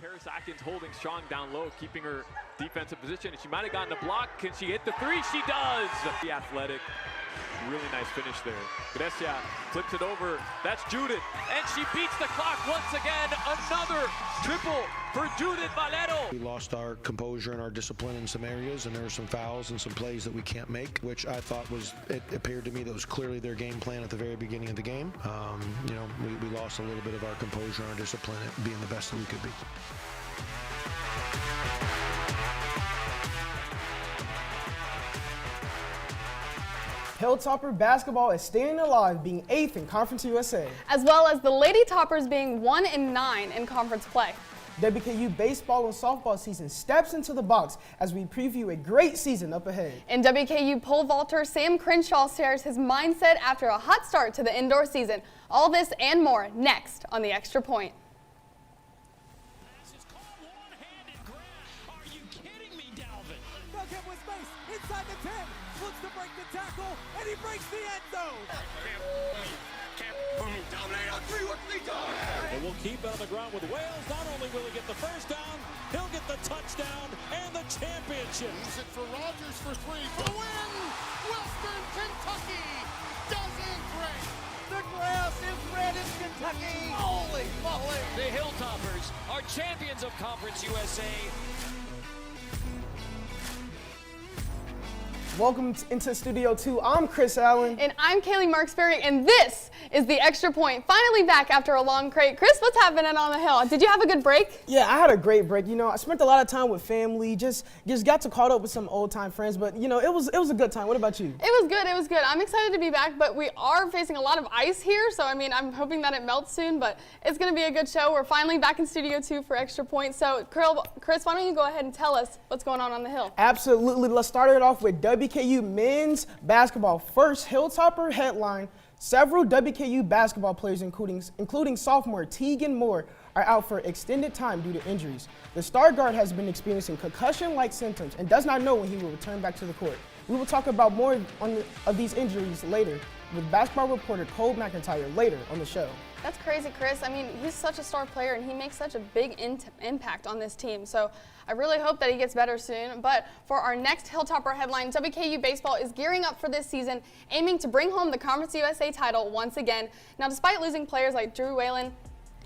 Paris Atkins holding strong down low, keeping her defensive position. And she might have gotten a block. Can she hit the three? She does. The athletic, really nice finish there. Grecia flips it over. That's Judith. And she beats the clock once again. Another triple for Judith Valero. We lost our composure and our discipline in some areas, and there were some fouls and some plays that we can't make, which I thought it appeared to me that was clearly their game plan at the very beginning of the game. We lost a little bit of our composure and our discipline at being the best that we could be. Hilltopper basketball is staying alive, being 8th in Conference USA. As well as the Lady Toppers being 1-9 in conference play. WKU baseball and softball season steps into the box as we preview a great season up ahead. In WKU pole vaulter Sam Crenshaw shares his mindset after a hot start to the indoor season. All this and more next on The Extra Point. Are you kidding me, Dalvin? Dug him with space inside the 10. Looks to break the tackle, and he breaks the end zone. And we'll keep it on the ground with Wales. Not only will he get the first down, he'll get the touchdown and the championship. Use it for Rogers for three for the win. Western Kentucky does it great. The grass is red in Kentucky. Holy moly. The Hilltoppers are champions of Conference USA. Welcome into Studio 2. I'm Kris Allen. And I'm Kaylee Marksberry, and this is The Extra Point. Finally back after a long break. Kris, what's happening on the hill? Did you have a good break? Yeah, I had a great break. You know, I spent a lot of time with family, just got to caught up with some old-time friends, but, you know, it was a good time. What about you? It was good. It was good. I'm excited to be back, but we are facing a lot of ice here, so, I mean, I'm hoping that it melts soon, but it's going to be a good show. We're finally back in Studio 2 for Extra Point. So, Kris, why don't you go ahead and tell us what's going on the hill? Absolutely. Let's start it off with WKU men's basketball. First, Hilltopper headline. Several WKU basketball players, including sophomore Tegan Moore, are out for extended time due to injuries. The star guard has been experiencing concussion-like symptoms and does not know when he will return back to the court. We will talk about more of these injuries later with basketball reporter Cole McIntyre later on the show. That's crazy, Kris. I mean, he's such a star player, and he makes such a big impact on this team. So I really hope that he gets better soon. But for our next Hilltopper headline, WKU baseball is gearing up for this season, aiming to bring home the Conference USA title once again. Now, despite losing players like Drew Whalen,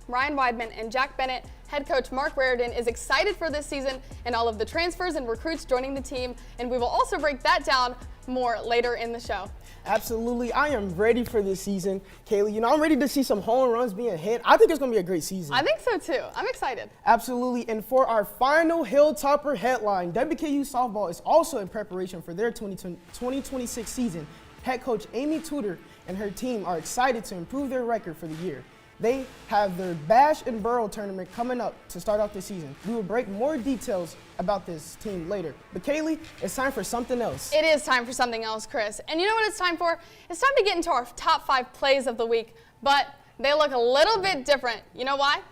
Ryan Weidman, and Jack Bennett, head coach Mark Raridan is excited for this season and all of the transfers and recruits joining the team. And we will also break that down more later in the show. Absolutely. I am ready for this season, Kaylee. You know, I'm ready to see some home runs being hit. I think it's going to be a great season. I think so, too. I'm excited. Absolutely. And for our final Hilltopper headline, WKU softball is also in preparation for their 2026 season. Head coach Amy Tudor and her team are excited to improve their record for the year. They have their Bash and Burrow tournament coming up to start off the season. We will break more details about this team later. But Kaylee, it's time for something else. It is time for something else, Kris. And you know what it's time for? It's time to get into our top 5 plays of the week. But they look a little bit different. You know why?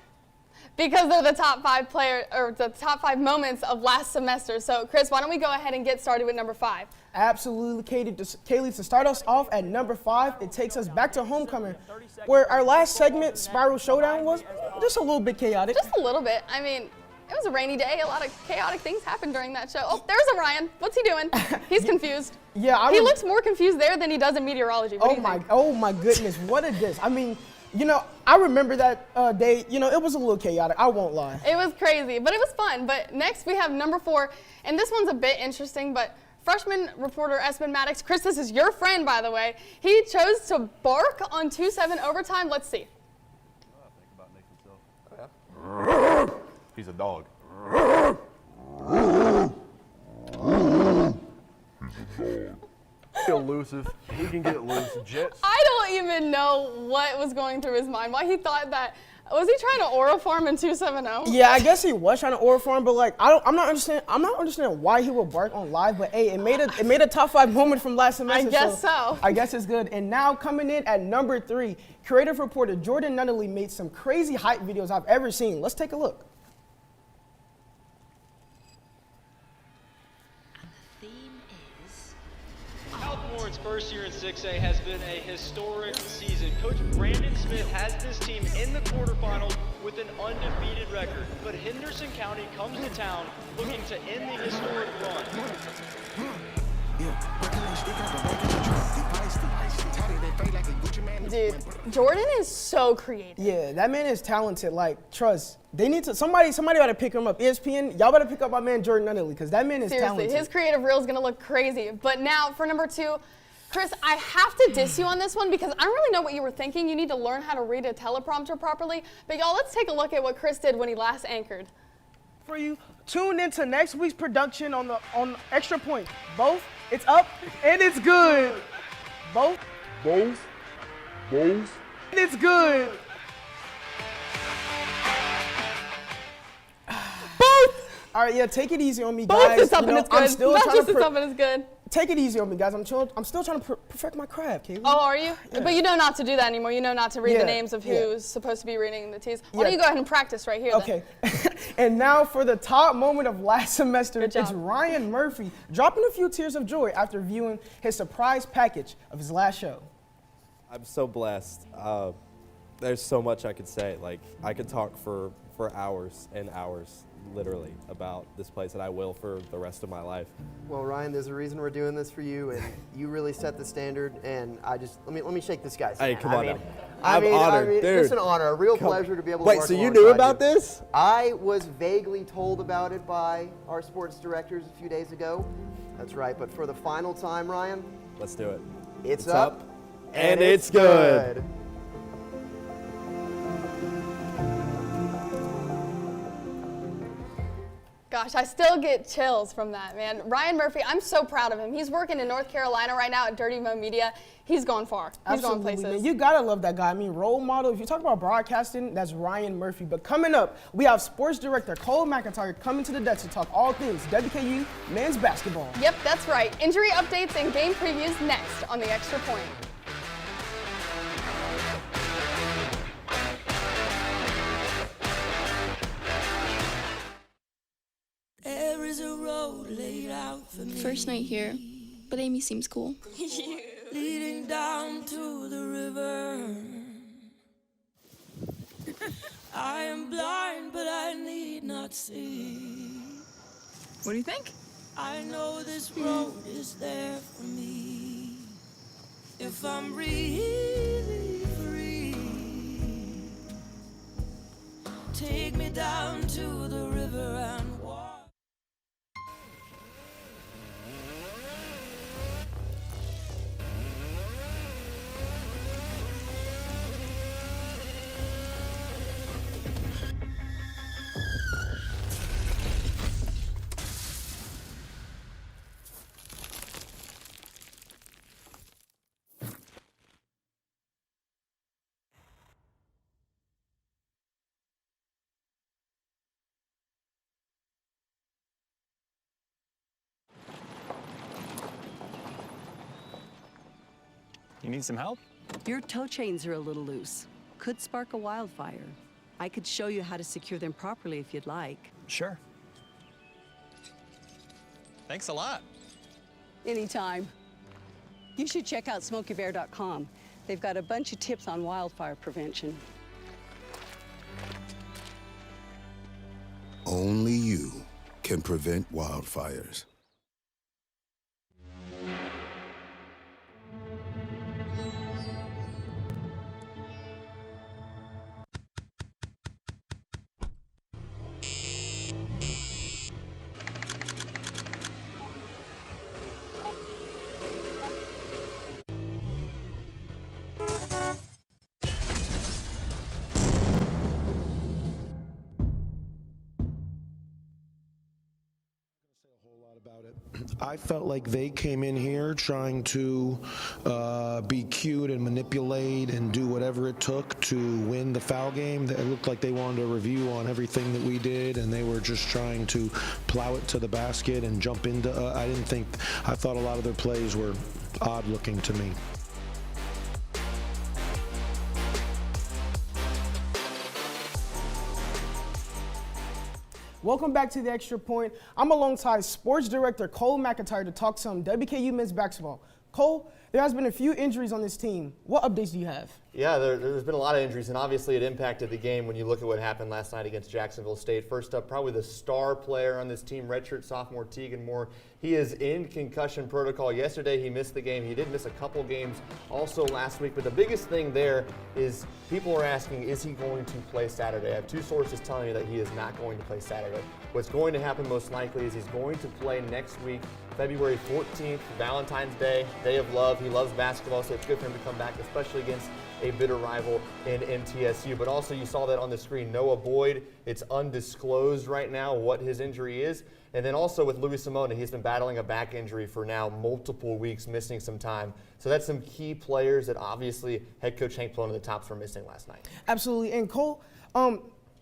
Because they're the top 5 the top 5 moments of last semester. So, Kris, why don't we go ahead and get started with number 5? Absolutely, Kaylee, to start us off at number 5, it takes us back to homecoming, where our last segment, Spiral Showdown, was just a little bit chaotic. Just a little bit. I mean, it was a rainy day. A lot of chaotic things happened during that show. Oh, there's Orion. What's he doing? He's confused. Yeah, he looks more confused there than he does in meteorology. What do you think? Oh my goodness, what a diss. I mean, you know, I remember that day, you know, it was a little chaotic, I won't lie. It was crazy, but it was fun. But next we have number 4, and this one's a bit interesting, but freshman reporter Espen Maddox, Kris, this is your friend, by the way. He chose to bark on 2-7 overtime. Let's see. He's a dog. Elusive. He can get loose. Jets. I don't even know what was going through his mind. Why he thought that. Was he trying to aura farm in 2-7-0? Yeah, I guess he was trying to aura farm, but like I'm not understanding why he would bark on live. But hey, it made a top 5 moment from last semester. I guess so. I guess it's good. And now coming in at number 3, creative reporter Jordan Nunnally made some crazy hype videos I've ever seen. Let's take a look. Southmore Horns' first year in 6A has been a historic season. Coach Brandon Smith has this team in the quarterfinals with an undefeated record. But Henderson County comes to town looking to end the historic run. Dude, Jordan is so creative. Yeah, that man is talented. Like, trust. They need to, somebody ought to pick him up. ESPN, y'all better pick up my man Jordan Nunnally, because that man is Seriously, talented. his creative reel is going to look crazy. But now, for number 2, Kris, I have to diss you on this one because I don't really know what you were thinking. You need to learn how to read a teleprompter properly. But y'all, let's take a look at what Kris did when he last anchored. For you, tune into next week's production on Extra Point. Both, it's up and it's good. Both. And it's good. Both. All right, yeah, take it easy on me, guys. Both is up and it's good. I'm still Not trying just to it's up and it's good. Take it easy on me, guys. I'm still trying to perfect my craft, Kaylee. Oh, are you? Yeah. But you know not to do that anymore. You know not to read Yeah, the names of yeah. who's supposed to be reading the T's. Why don't you go ahead and practice right here then? Okay. And now for the top moment of last semester, Good job. it's Ryan Murphy dropping a few tears of joy after viewing his surprise package of his last show. I'm so blessed. There's so much I could say. Like, I could talk for hours and hours, literally, about this place, and I will for the rest of my life. Well, Ryan, there's a reason we're doing this for you, and you really set the standard. And let me shake this guy's hand. Hey, come on now. I'm honored, dude. It's an honor, a real pleasure to be able to work alongside you. Wait, so you knew about this? I was vaguely told about it by our sports directors a few days ago. That's right, but for the final time, Ryan. Let's do it. It's up. And it's good. Gosh, I still get chills from that, man. Ryan Murphy, I'm so proud of him. He's working in North Carolina right now at Dirty Mo Media. He's gone far. He's gone places. Man. You gotta love that guy. I mean, role model. If you talk about broadcasting, that's Ryan Murphy. But coming up, we have sports director Cole McIntyre coming to the desk to talk all things WKU men's basketball. Yep, that's right. Injury updates and game previews next on the Extra Point. There is a road laid out for me. First night here, but Amy seems cool. Leading down to the river. I am blind, but I need not see. What do you think? I know this road is there for me. If I'm really free, take me down to the river and walk. You need some help? Your toe chains are a little loose. Could spark a wildfire. I could show you how to secure them properly if you'd like. Sure. Thanks a lot. Anytime. You should check out SMOKYBEAR.com. They've got a bunch of tips on wildfire prevention. Only you can prevent wildfires. I felt like they came in here trying to be cute and manipulate and do whatever it took to win the foul game. It looked like they wanted a review on everything that we did, and they were just trying to plow it to the basket and jump into. I thought a lot of their plays were odd looking to me. Welcome back to the Extra Point. I'm alongside sports director Cole McIntyre to talk some WKU men's basketball. Cole, there has been a few injuries on this team. What updates do you have? Yeah, there's been a lot of injuries, and obviously it impacted the game when you look at what happened last night against Jacksonville State. First up, probably the star player on this team, redshirt sophomore Tegan Moore. He is in concussion protocol. Yesterday he missed the game. He did miss a couple games also last week, but the biggest thing there is people are asking, is he going to play Saturday? I have two sources telling me that he is not going to play Saturday. What's going to happen most likely is he's going to play next week, February 14th, Valentine's Day, Day of Love. He loves basketball, so it's good for him to come back, especially against a bitter rival in MTSU. But also you saw that on the screen, Noah Boyd, it's undisclosed right now what his injury is. And then also with Louis Simone, he's been battling a back injury for now multiple weeks, missing some time. So that's some key players that obviously head coach Hank Plone and the Tops were missing last night. Absolutely. And Cole,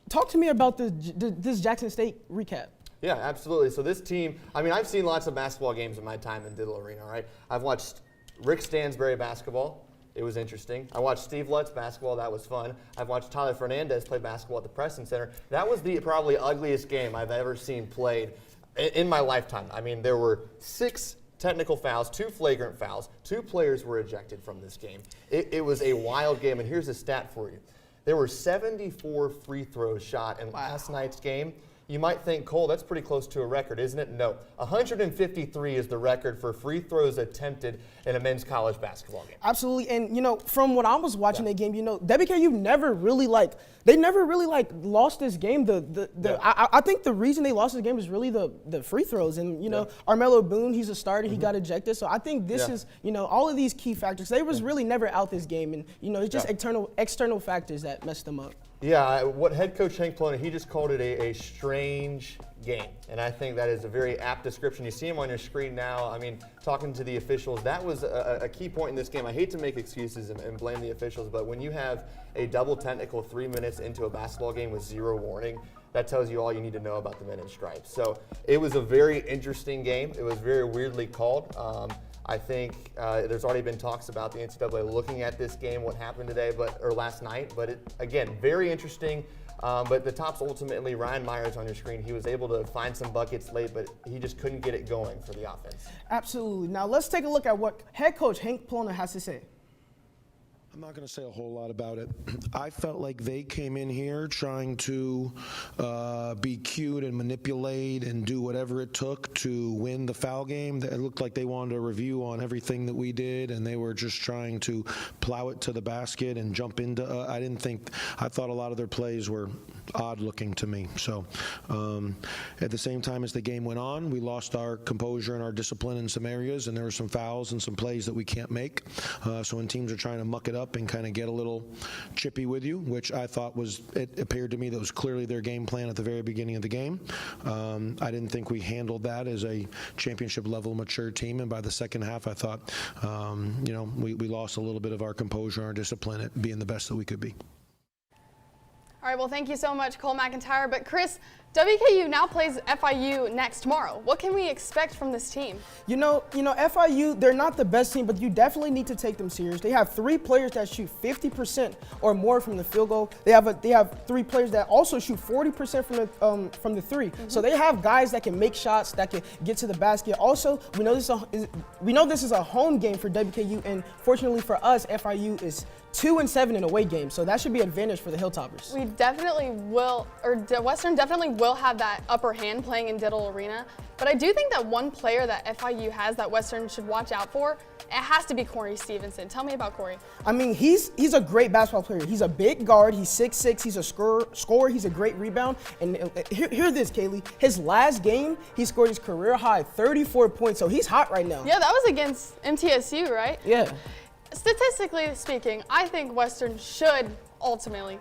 talk to me about this Jackson State recap. Yeah, absolutely. So this team, I mean, I've seen lots of basketball games in my time in Diddle Arena, right? I've watched Rick Stansbury basketball. It was interesting. I watched Steve Lutz basketball. That was fun. I've watched Tyler Fernandez play basketball at the Preston Center. That was the probably ugliest game I've ever seen played in my lifetime. I mean, there were 6 technical fouls, 2 flagrant fouls. 2 players were ejected from this game. It was a wild game, and here's a stat for you. There were 74 free throws shot in last night's game. You might think, Cole, that's pretty close to a record, isn't it? No. 153 is the record for free throws attempted in a men's college basketball game. Absolutely. And, you know, from what I was watching that game, you know, WKU never really lost this game. I think the reason they lost this game is really the free throws. And, you know, Armello Boone, he's a starter. He got ejected. So I think this is, you know, all of these key factors. They was really never out this game. And, you know, it's just external factors that messed them up. Yeah, what head coach Hank Plone, he just called it a strange game. And I think that is a very apt description. You see him on your screen now. I mean, talking to the officials, that was a key point in this game. I hate to make excuses and blame the officials, but when you have a double technical 3 minutes into a basketball game with 0 warning, that tells you all you need to know about the men in stripes. So it was a very interesting game. It was very weirdly called. I think there's already been talks about the NCAA looking at this game, what happened today, or last night. But again, very interesting. But the Tops ultimately, Ryan Myers on your screen, he was able to find some buckets late, but he just couldn't get it going for the offense. Absolutely. Now let's take a look at what head coach Hank Plone has to say. I'm not going to say a whole lot about it. I felt like they came in here trying to be cute and manipulate and do whatever it took to win the foul game. It looked like they wanted a review on everything that we did, and they were just trying to plow it to the basket and jump into. I thought a lot of their plays were odd looking to me. So at the same time as the game went on, we lost our composure and our discipline in some areas, and there were some fouls and some plays that we can't make. So when teams are trying to muck it up and kind of get a little chippy with you, which I thought it appeared to me that was clearly their game plan at the very beginning of the game. I didn't think we handled that as a championship level mature team, and by the second half I thought we lost a little bit of our composure and our discipline at being the best that we could be. All right, well, thank you so much, Cole McIntyre. But Kris, WKU now plays FIU next tomorrow. What can we expect from this team? You know, FIU, they're not the best team, but you definitely need to take them serious. They have 3 players that shoot 50% or more from the field goal. They have 3 players that also shoot 40% from the 3. Mm-hmm. So they have guys that can make shots, that can get to the basket. Also, we know this is a home game for WKU, and fortunately for us, FIU is 2-7 in away games, so that should be an advantage for the Hilltoppers. We definitely will, or Western definitely will have that upper hand playing in Diddle Arena. But I do think that one player that FIU has that Western should watch out for, it has to be Corey Stevenson. Tell me about Corey. I mean, he's a great basketball player. He's a big guard. He's 6'6". He's a scorer. He's a great rebound. And hear this, Kaylee. His last game, he scored his career high 34 points. So he's hot right now. Yeah, that was against MTSU, right? Yeah. Statistically speaking, I think Western should ultimately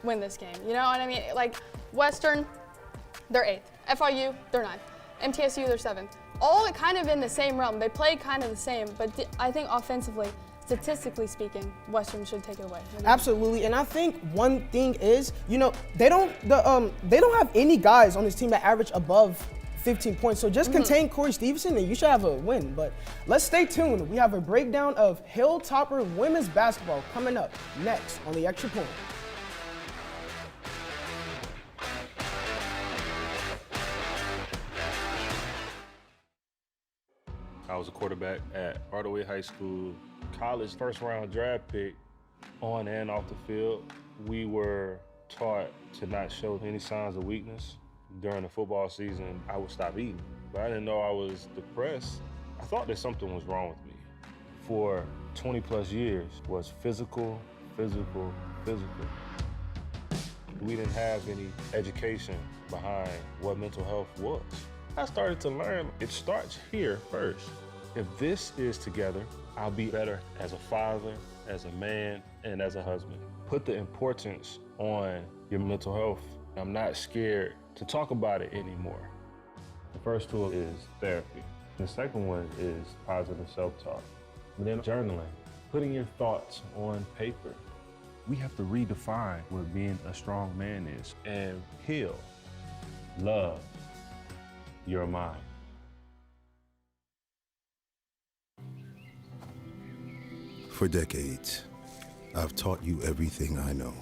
win this game. You know what I mean? Like, Western, they're 8th. FIU, they're 9th. MTSU, they're 7th. All kind of in the same realm. They play kind of the same, but I think offensively, statistically speaking, Western should take it away. You know? Absolutely, and I think one thing is, they don't have any guys on this team that average above 15 points. So just contain Corey Stevenson and you should have a win. But let's stay tuned. We have a breakdown of Hilltopper women's basketball coming up next on The Extra Point. I was a quarterback at Hardaway High School. College first-round draft pick, on and off the field. We were taught to not show any signs of weakness. During the football season, I would stop eating. But I didn't know I was depressed. I thought that something was wrong with me. For 20+ years was physical. We didn't have any education behind what mental health was. I started to learn it starts here first. If this is together, I'll be better as a father, as a man, and as a husband. Put the importance on your mental health. I'm not scared to talk about it anymore. The first tool is therapy. The second one is positive self-talk. And then journaling, putting your thoughts on paper. We have to redefine what being a strong man is and heal, love your mind. For decades, I've taught you everything I know.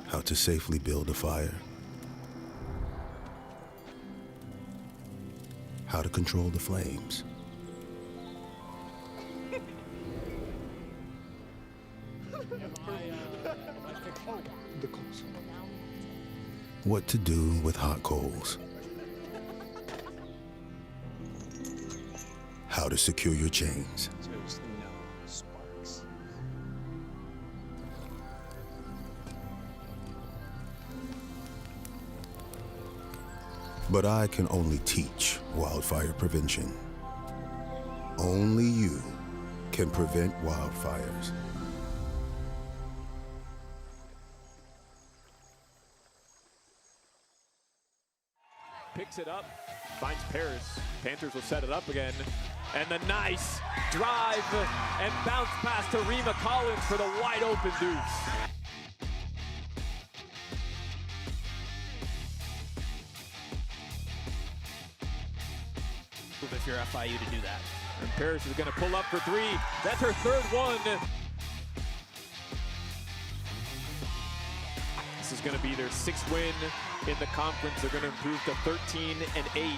How to safely build a fire. How to control the flames. What to do with hot coals. How to secure your chains. There's no sparks. But I can only teach wildfire prevention. Only you can prevent wildfires. Picks it up, finds Paris. Panthers will set it up again. And the nice drive and bounce pass to Rima Collins for the wide open deuce. If you're FIU to do that. And Paris is going to pull up for three. That's her third one. This is going to be their 6th win in the conference. They're going to improve to 13-8.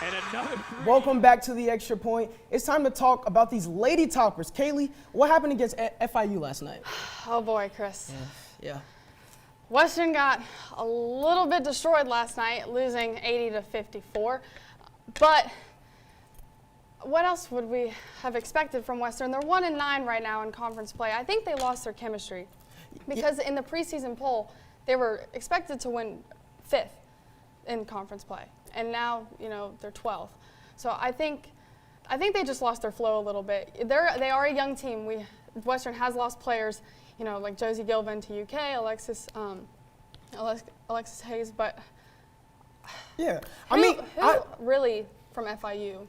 And another three. Welcome back to the Extra Point. It's time to talk about these lady toppers. Kaylee, what happened against FIU last night? Oh boy, Chris. Yeah. Western got a little bit destroyed last night, losing 80-54. But what else would we have expected from Western? They're 1-9 right now in conference play. I think they lost their chemistry because in the preseason poll, they were expected to win 5th in conference play, and now they're 12th. So I think they just lost their flow a little bit. They are a young team. Western has lost players, like Josie Gilvin to UK, Alexis Hayes, but yeah, who really from FIU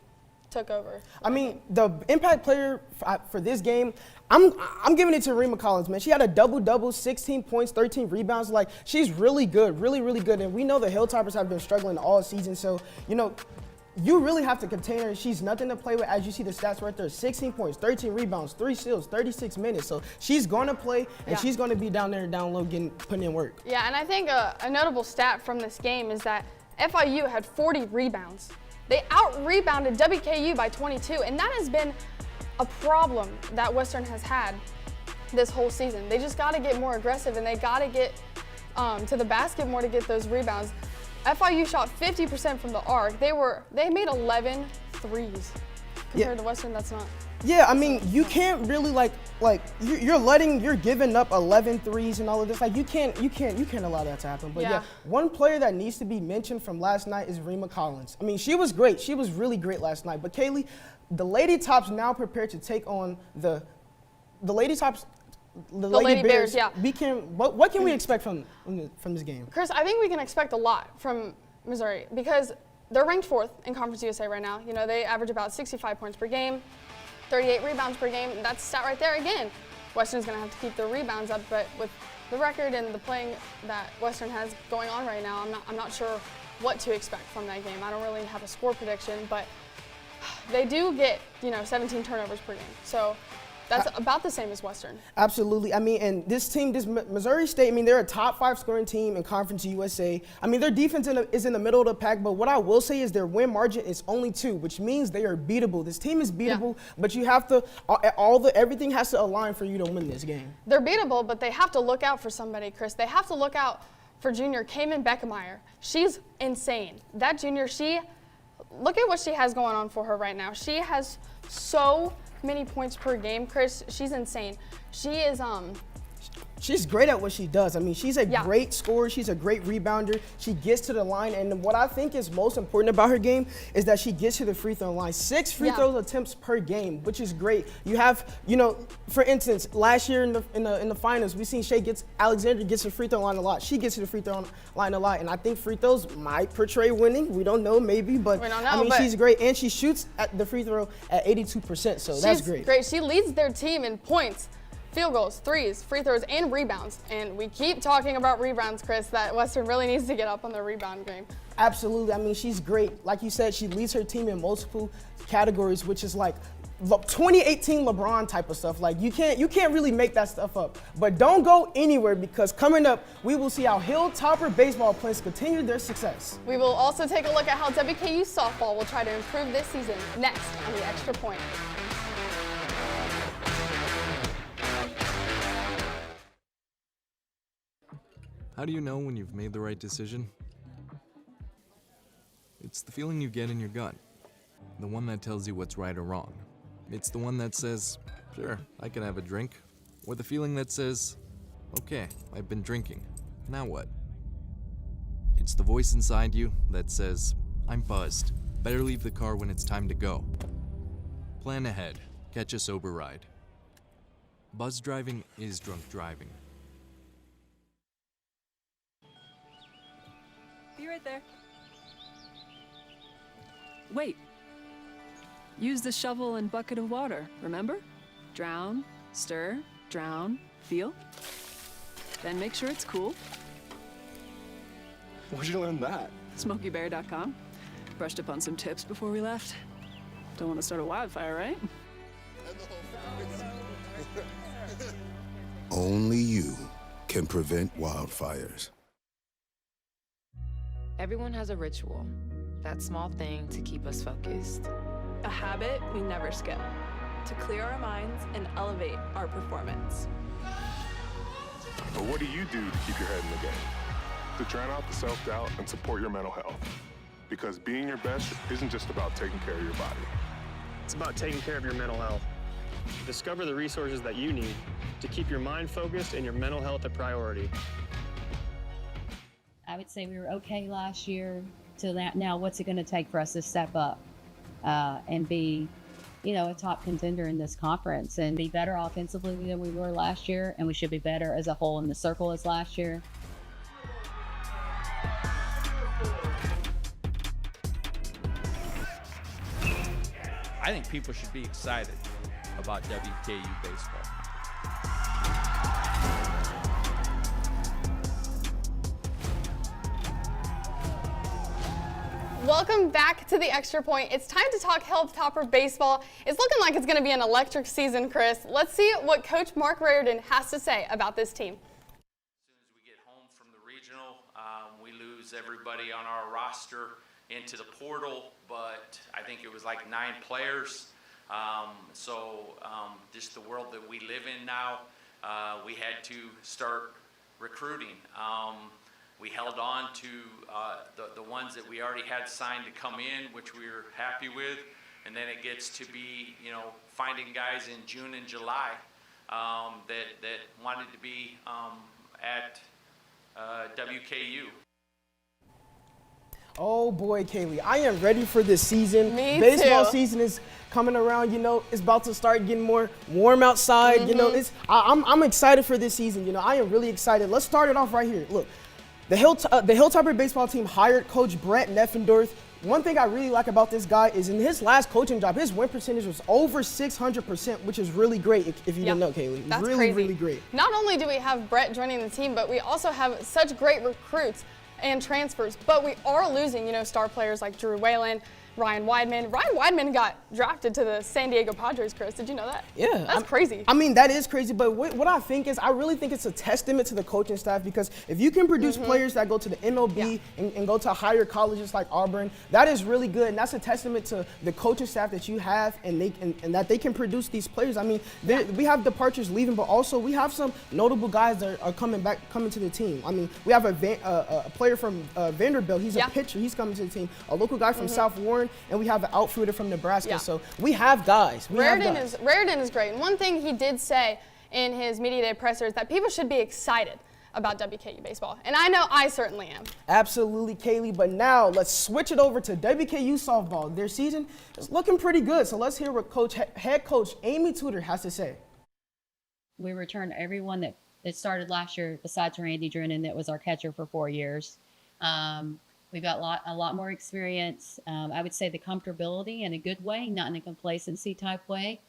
took over? I mean, the impact player for this game, I'm giving it to Rima Collins, man. She had a double-double, 16 points, 13 rebounds. Like, she's really good, really good. And we know the Hilltoppers have been struggling all season. So, you really have to contain her. She's nothing to play with. As you see the stats right there, 16 points, 13 rebounds, 3 steals, 36 minutes. So she's going to play, and she's going to be down there, down low, putting in work. Yeah, and I think a notable stat from this game is that FIU had 40 rebounds. They out-rebounded WKU by 22, and that has been a problem that Western has had this whole season. They just got to get more aggressive, and they got to get to the basket more to get those rebounds. FIU shot 50% from the arc. They made 11 threes. Compared to Western, that's not. Yeah, I mean, you can't really you're giving up 11 threes and all of this. Like, you can't allow that to happen. But yeah, one player that needs to be mentioned from last night is Rima Collins. I mean, she was great. She was really great last night. But Kaylee, the Lady Tops now prepared to take on the Lady Tops. The Lady Bears, yeah. What can we expect from this game? Chris, I think we can expect a lot from Missouri because they're ranked 4th in Conference USA right now. They average about 65 points per game, 38 rebounds per game. That's stat right there again. Western's going to have to keep their rebounds up, but with the record and the playing that Western has going on right now, I'm not sure what to expect from that game. I don't really have a score prediction, but they do get 17 turnovers per game. So That's about the same as Western. Absolutely. I mean, and this team, this Missouri State, I mean, they're a top 5 scoring team in Conference USA. I mean, their defense is in the middle of the pack, but what I will say is their win margin is only 2, which means they are beatable. This team is beatable, but you have to, everything has to align for you to win this game. They're beatable, but they have to look out for somebody, Kris. They have to look out for junior Cayman Beckemeyer. She's insane. That junior, look at what she has going on for her right now. She has so many points per game, Kris. She's insane. She is She's great at what she does. I mean, she's a great scorer. She's a great rebounder. She gets to the line, and what I think is most important about her game is that she gets to the free throw line. 6 free throws attempts per game, which is great. You have, for instance, last year in the finals, we seen Alexander gets to the free throw line a lot. She gets to the free throw line a lot, and I think free throws might portray winning. We don't know, maybe, but we don't know, I mean, she's great, and she shoots at the free throw at 82%, so that's great. She leads their team in points, field goals, threes, free throws, and rebounds. And we keep talking about rebounds, Kris, that Western really needs to get up on their rebound game. Absolutely. I mean, she's great. Like you said, she leads her team in multiple categories, which is like 2018 LeBron type of stuff. Like you can't really make that stuff up. But don't go anywhere, because coming up, we will see how Hilltopper baseball players continue their success. We will also take a look at how WKU softball will try to improve this season next on the Extra Point. How do you know when you've made the right decision? It's the feeling you get in your gut. The one that tells you what's right or wrong. It's the one that says, sure, I can have a drink. Or the feeling that says, okay, I've been drinking. Now what? It's the voice inside you that says, I'm buzzed. Better leave the car when it's time to go. Plan ahead. Catch a sober ride. Buzz driving is drunk driving. Be right there. Wait. Use the shovel and bucket of water, remember? Drown, stir, drown, feel. Then make sure it's cool. Where'd you learn that? SmokyBear.com. Brushed up on some tips before we left. Don't want to start a wildfire, right? Only you can prevent wildfires. Everyone has a ritual, that small thing to keep us focused. A habit we never skip, to clear our minds and elevate our performance. But what do you do to keep your head in the game? To drown out the self-doubt and support your mental health. Because being your best isn't just about taking care of your body. It's about taking care of your mental health. Discover the resources that you need to keep your mind focused and your mental health a priority. I would say we were okay last year to that. Now, what's it going to take for us to step up and be, a top contender in this conference and be better offensively than we were last year, and we should be better as a whole in the circle as last year. I think people should be excited about WKU baseball. Welcome back to the Extra Point. It's time to talk Hilltopper baseball. It's looking like it's going to be an electric season, Kris. Let's see what Coach Mark Reardon has to say about this team. As soon as we get home from the regional, we lose everybody on our roster into the portal, but I think it was like 9 players. Just the world that we live in now, we had to start recruiting. We held on to the ones that we already had signed to come in, which we were happy with, and then it gets to be, finding guys in June and July that wanted to be at WKU. Oh boy, Kaylee, I am ready for this season. Me Baseball too. season is coming around, it's about to start getting more warm outside. I'm excited for this season. I am really excited. Let's start it off right here. Look, the Hilltopper baseball team hired Coach Brett Neffendorf. One thing I really like about this guy is in his last coaching job, his win percentage was over 600%, which is really great if you didn't know, Kaylee. That's really, crazy. really great. Not only do we have Brett joining the team, but we also have such great recruits and transfers. But we are losing, star players like Drew Whalen, Ryan Weidman. Ryan Weidman got drafted to the San Diego Padres, Kris. Did you know that? Yeah. That's crazy. I mean, that is crazy, but what I think is I really think it's a testament to the coaching staff, because if you can produce players that go to the MLB and go to higher colleges like Auburn, that is really good, and that's a testament to the coaching staff that you have, and that they can produce these players. I mean, we have departures leaving, but also we have some notable guys that are coming to the team. I mean, we have a player from Vanderbilt. He's a pitcher. He's coming to the team. A local guy from South Warren, and we have an outfielder from Nebraska. So we have guys. Raritan is great. And one thing he did say in his media day presser is that people should be excited about WKU baseball. And I know I certainly am. Absolutely, Kaylee. But now let's switch it over to WKU softball. Their season is looking pretty good. So let's hear what head coach Amy Tudor has to say. We returned everyone that started last year besides Randy Drennan, that was our catcher for 4 years. We've got a lot more experience. I would say the comfortability in a good way, not in a complacency type way.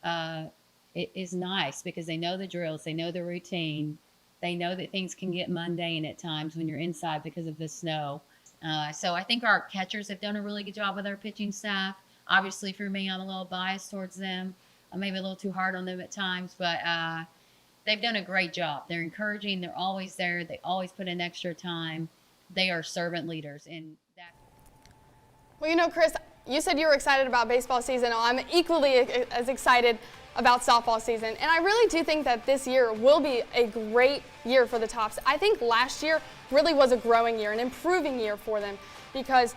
It is nice because they know the drills, they know the routine, they know that things can get mundane at times when you're inside because of the snow. So I think our catchers have done a really good job with our pitching staff. Obviously, for me, I'm a little biased towards them. I'm maybe a little too hard on them at times, but they've done a great job. They're encouraging. They're always there. They always put in extra time. They are servant leaders. Well, you know, Kris, you said you were excited about baseball season. I'm equally as excited about softball season. And I really do think that this year will be a great year for the Tops. I think last year really was a growing year, an improving year for them, because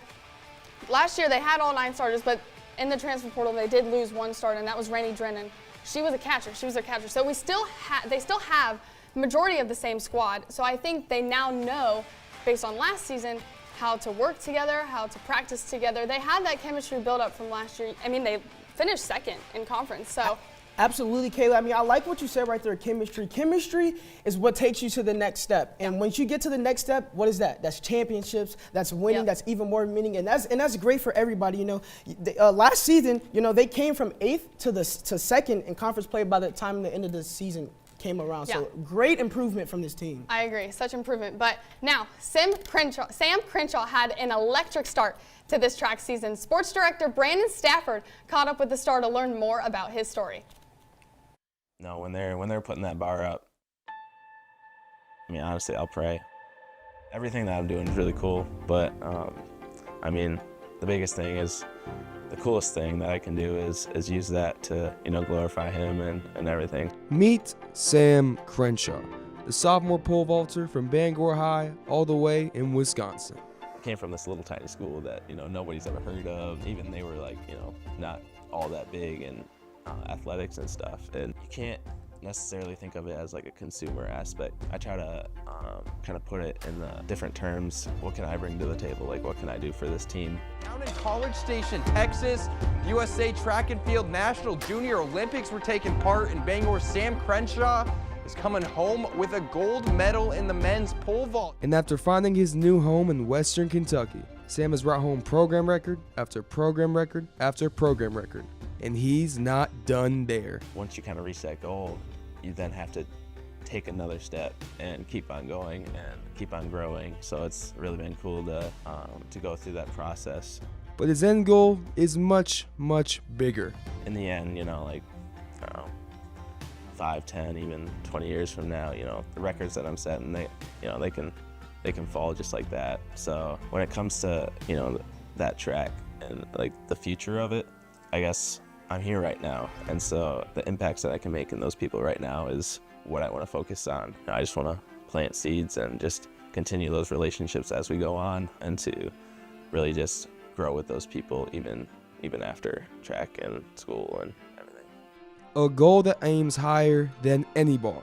last year they had all 9 starters, but in the transfer portal they did lose 1 starter, and that was Randy Drennan. She was a catcher. So they still have the majority of the same squad. So I think they now know, based on last season, how to work together, how to practice together. They had that chemistry build up from last year. I mean, they finished second in conference, so. Absolutely, Kayla. I mean, I like what you said right there, chemistry. Chemistry is what takes you to the next step. And once you get to the next step, what is that? That's championships, that's winning, that's even more meaning, and that's great for everybody. You know, last season, you know, they came from 8th to 2nd in conference play by the time the end of the season came around. So great improvement from this team. I agree, such improvement. But now, Sam Crenshaw had an electric start to this track season. Sports director Brandon Stafford caught up with the star to learn more about his story. No, when they're putting that bar up, I mean, honestly, I'll pray. Everything that I'm doing is really cool, but I mean, the biggest thing is, the coolest thing that I can do is use that to, you know, glorify him and everything. Meet Sam Crenshaw, the sophomore pole vaulter from Bangor High, all the way in Wisconsin. I came from this little tiny school that, you know, nobody's ever heard of. Even they were like, you know, not all that big in athletics and stuff. And you can't necessarily think of it as like a consumer aspect. I try to kind of put it in the different terms. What can I bring to the table? Like, what can I do for this team? Down in College Station, Texas, USA Track and Field National Junior Olympics were taking part in Bangor. Sam Crenshaw is coming home with a gold medal in the men's pole vault. And after finding his new home in Western Kentucky, Sam has brought home program record after program record after program record. And he's not done there. Once you kind of reach that goal, you then have to take another step and keep on going and keep on growing. So it's really been cool to go through that process. But his end goal is much, much bigger. In the end, you know, like, I don't know, 5, 10, even 20 years from now, you know, the records that I'm setting, they can fall just like that. So when it comes to, you know, that track and like the future of it, I guess I'm here right now, and so the impacts that I can make in those people right now is what I want to focus on. I just want to plant seeds and just continue those relationships as we go on, and to really just grow with those people even after track and school and everything. A goal that aims higher than any bar.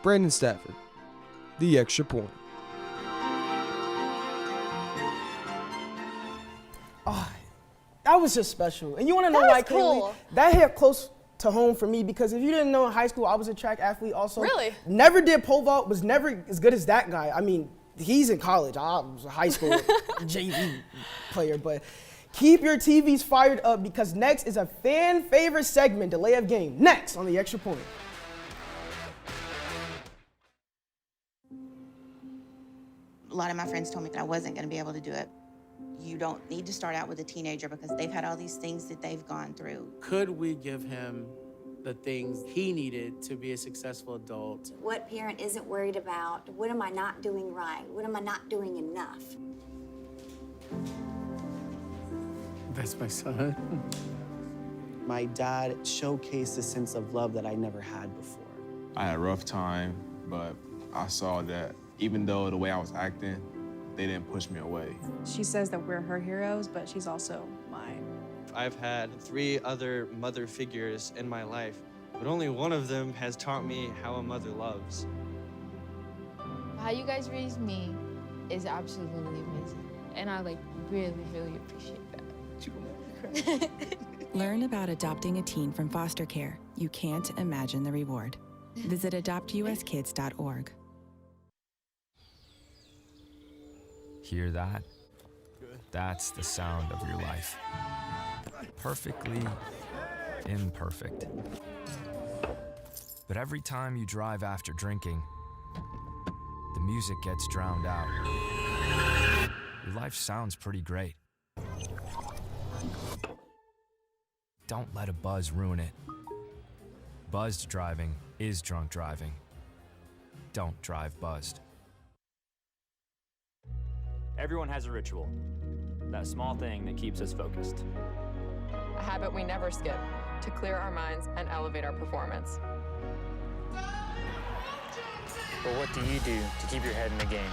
Brandon Stafford, the extra point. That was just special. And you want to know why, Kaylee? That hit close to home for me, because if you didn't know, in high school I was a track athlete also. Really? Never did pole vault, was never as good as that guy. I mean, he's in college. I was a high school JV player. But keep your TVs fired up, because next is a fan favorite segment, Delay of Game. Next on the Extra Point. A lot of my friends told me that I wasn't going to be able to do it. You don't need to start out with a teenager because they've had all these things that they've gone through. Could we give him the things he needed to be a successful adult? What parent isn't worried about, what am I not doing right? What am I not doing enough? That's my son. My dad showcased a sense of love that I never had before. I had a rough time, but I saw that even though the way I was acting, they didn't push me away. She says that we're her heroes, but she's also mine. I've had 3 other mother figures in my life, but only one of them has taught me how a mother loves. How you guys raised me is absolutely amazing. And I really, really appreciate that. Learn about adopting a teen from foster care. You can't imagine the reward. Visit adoptuskids.org. Hear that? That's the sound of your life. Perfectly imperfect. But every time you drive after drinking, the music gets drowned out. Your life sounds pretty great. Don't let a buzz ruin it. Buzzed driving is drunk driving. Don't drive buzzed. Everyone has a ritual, that small thing that keeps us focused. A habit we never skip to clear our minds and elevate our performance. But what do you do to keep your head in the game,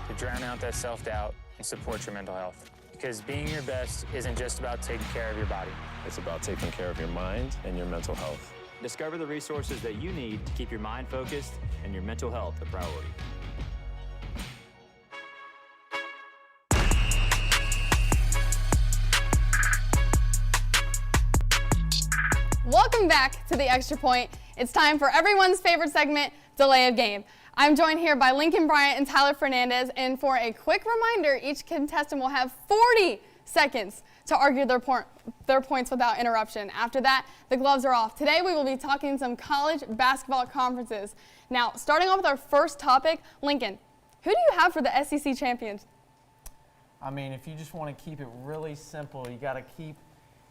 to drown out that self-doubt and support your mental health? Because being your best isn't just about taking care of your body. It's about taking care of your mind and your mental health. Discover the resources that you need to keep your mind focused and your mental health a priority. Welcome back to the Extra Point. It's time for everyone's favorite segment, Delay of Game. I'm joined here by Lincoln Bryant and Tyler Fernandez, and for a quick reminder, each contestant will have 40 seconds to argue their points without interruption. After that, the gloves are off. Today we will be talking some college basketball conferences. Now, starting off with our first topic, Lincoln, who do you have for the SEC champions? I mean, if you just want to keep it really simple, you got to keep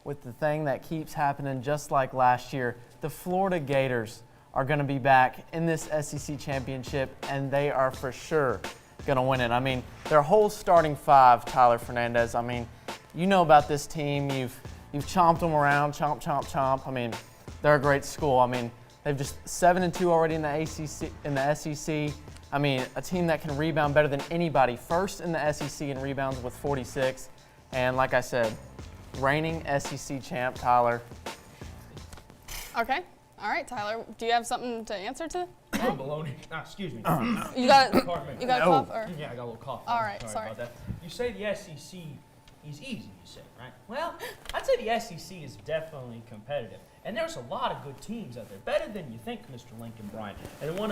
with the thing that keeps happening just like last year. The Florida Gators are going to be back in this SEC championship, and they are for sure going to win it. I mean, their whole starting 5, Tyler Fernandez, I mean, you know about this team. You've chomped them around, chomp, chomp, chomp. I mean, they're a great school. I mean, they've just 7-2 already in the ACC, in the SEC. I mean, a team that can rebound better than anybody. First in the SEC in rebounds with 46. And like I said, reigning SEC champ, Tyler. Okay. All right, Tyler, do you have something to answer to? Baloney. Excuse me. You got a cough? Or? Yeah, I got a little cough. All right, sorry. About that. You say the SEC is easy, you say, right? Well, I'd say the SEC is definitely competitive. And there's a lot of good teams out there, better than you think, Mr. Lincoln Bryant. And the one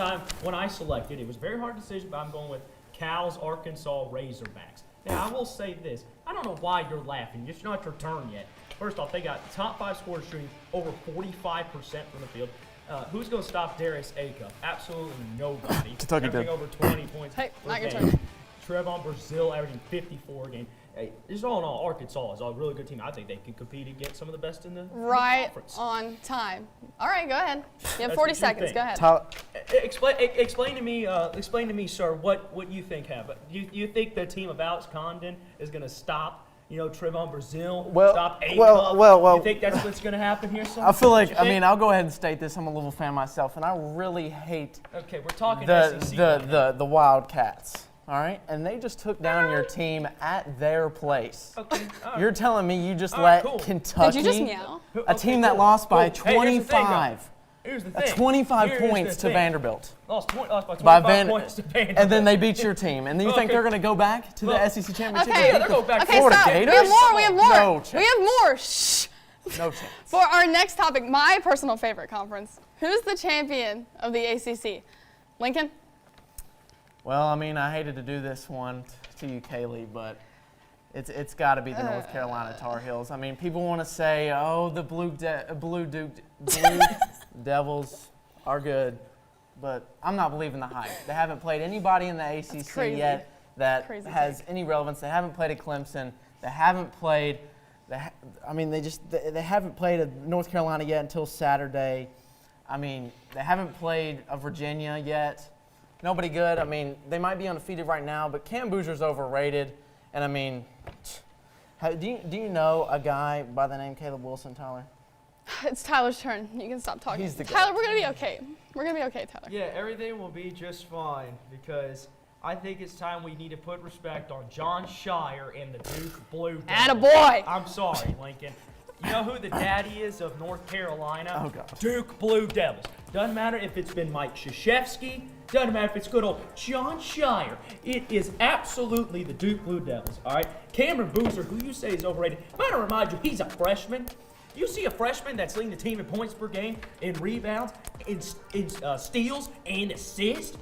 I selected, it was a very hard decision, but I'm going with Cal's Arkansas Razorbacks. Now, I will say this. I don't know why you're laughing. It's not your turn yet. First off, they got top 5 scorers shooting over 45% from the field. Who's going to stop Darius Acuff? Absolutely nobody. Averaging over 20 points per game. Trevon Brazile averaging 54 a game. Hey, just all in all, Arkansas is a really good team. I think they could compete against some of the best in the conference. On time. All right, go ahead. You have 40 seconds. Go ahead. Explain to me, sir, what you think happened. You think the team of Alex Condon is going to stop, Trevon Brazile, stop Acuff? Well. You think that's what's going to happen here, sir? I feel like, I'll go ahead and state this. I'm a Louisville fan myself, and I really hate we're talking SEC the Wildcats. All right, and they just took down your team at their place. Okay, all right. You're telling me you just let Kentucky, Did you just meow? a team that lost by 25, here's the thing. 25 points to Vanderbilt. Lost by 25 points to Vanderbilt. And then they beat your team. And then you think they're going to go back to the SEC championship? Okay, they'll go back to Florida Gators. We have more. No chance. We have more. Shh. No chance. For our next topic, my personal favorite conference. Who's the champion of the ACC? Lincoln? Well, I hated to do this one to you, Kaylee, but it's got to be the North Carolina Tar Heels. People want to say, oh, the Blue Devils are good, but I'm not believing the hype. They haven't played anybody in the ACC yet that has any relevance. They haven't played at Clemson. They haven't played. They haven't played a North Carolina yet until Saturday. I mean, they haven't played a Virginia yet. Nobody good. I mean, they might be undefeated right now, but Cam Boozer's overrated. And I mean, do you know a guy by the name Caleb Wilson, Tyler? It's Tyler's turn. You can stop talking. He's the guy. Tyler, we're going to be okay. We're going to be okay, Tyler. Yeah, everything will be just fine because I think it's time we need to put respect on John Shire and the Duke Blue Devils. Attaboy! I'm sorry, Lincoln. You know who the daddy is of North Carolina? Oh, God. Duke Blue Devils. Doesn't matter if it's been Mike Krzyzewski. Doesn't matter if it's good old John Shire. It is absolutely the Duke Blue Devils, all right? Cameron Boozer, who you say is overrated, might I remind you, he's a freshman. You see a freshman that's leading the team in points per game, in rebounds, in steals, and assists.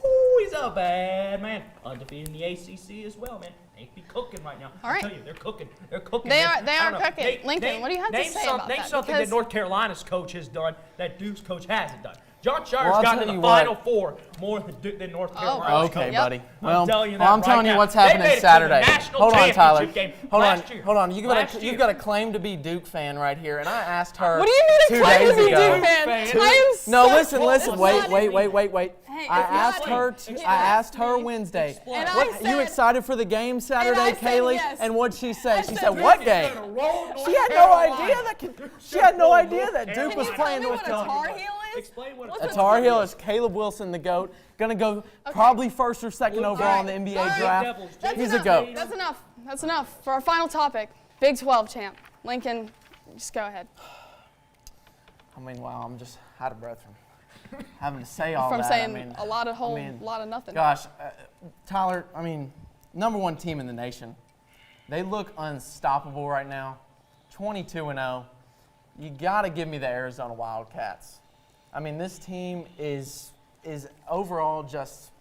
Ooh, he's a bad man. Undefeated in the ACC as well, man. They be cooking right now. All right. I tell you, they're cooking. They're cooking. They man. are cooking. Lincoln, what do you have to say about that? Name something that North Carolina's coach has done that Duke's coach hasn't done. John Shire's Well, I'll gotten to tell the you Final what. Four more than North Carolina's Okay, coach. buddy. I'm Well, telling you that I'm right telling you now. what's They happening made it to the Saturday. national Hold on, Tyler. championship game Hold last on. year. Hold on. Last You've year. got a claim to be Duke fan right here, and I asked her. What do you mean a 2 claim to days be ago. Duke fan? fan. I am No, so listen. it's Wait. Hey, I it's not- asked her Wednesday. And I What, you said- excited for the game Saturday, I said Kaylee? yes. And what'd she say? She said said, "What game?" She had no idea that Duke was playing North Tell me what a Carolina. Tar Heel is? Explain what A Tar Heel is Caleb Wilson, the GOAT. Gonna go probably first or second overall in the NBA draft. He's a GOAT. That's enough. That's enough. For our final topic, Big 12 champ. Lincoln, just go ahead. I mean, wow, I'm just out of breath from having to say all From that. saying I mean, a lot of lot of nothing. Gosh, Tyler, I mean, #1 team in the nation. They look unstoppable right now. 22-0. You got to give me the Arizona Wildcats. I mean, this team is overall just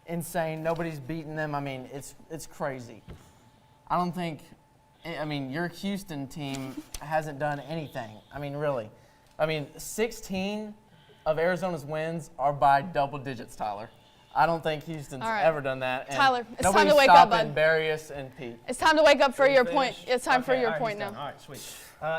insane. Nobody's beaten them. I mean, it's crazy. I don't think, I mean, your Houston team hasn't done anything. I mean, really. I mean, 16 of Arizona's wins are by double digits, Tyler. I don't think Houston's ever done that. And Tyler, it's time to wake up, bud. Darius and Pete. It's time to wake up for your point. It's time for Okay, your all right, point he's now. done. All right, sweet.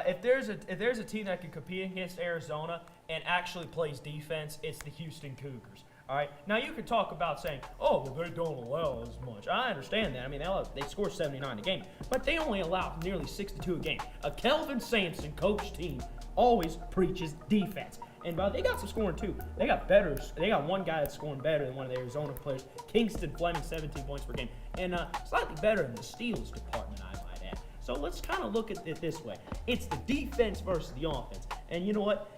If there's a team that can compete against Arizona and actually plays defense, it's the Houston Cougars. All right. Now you could talk about saying, "Oh, well, they don't allow as much." I understand that. I mean, they score 79 a game, but they only allow nearly 62 a game. A Kelvin Sampson coach team always preaches defense. And they got some scoring too. They got better. They got one guy that's scoring better than one of the Arizona players, Kingston Fleming, 17 points per game, and slightly better in the steals department, I might add. So let's kind of look at it this way: it's the defense versus the offense. And you know what?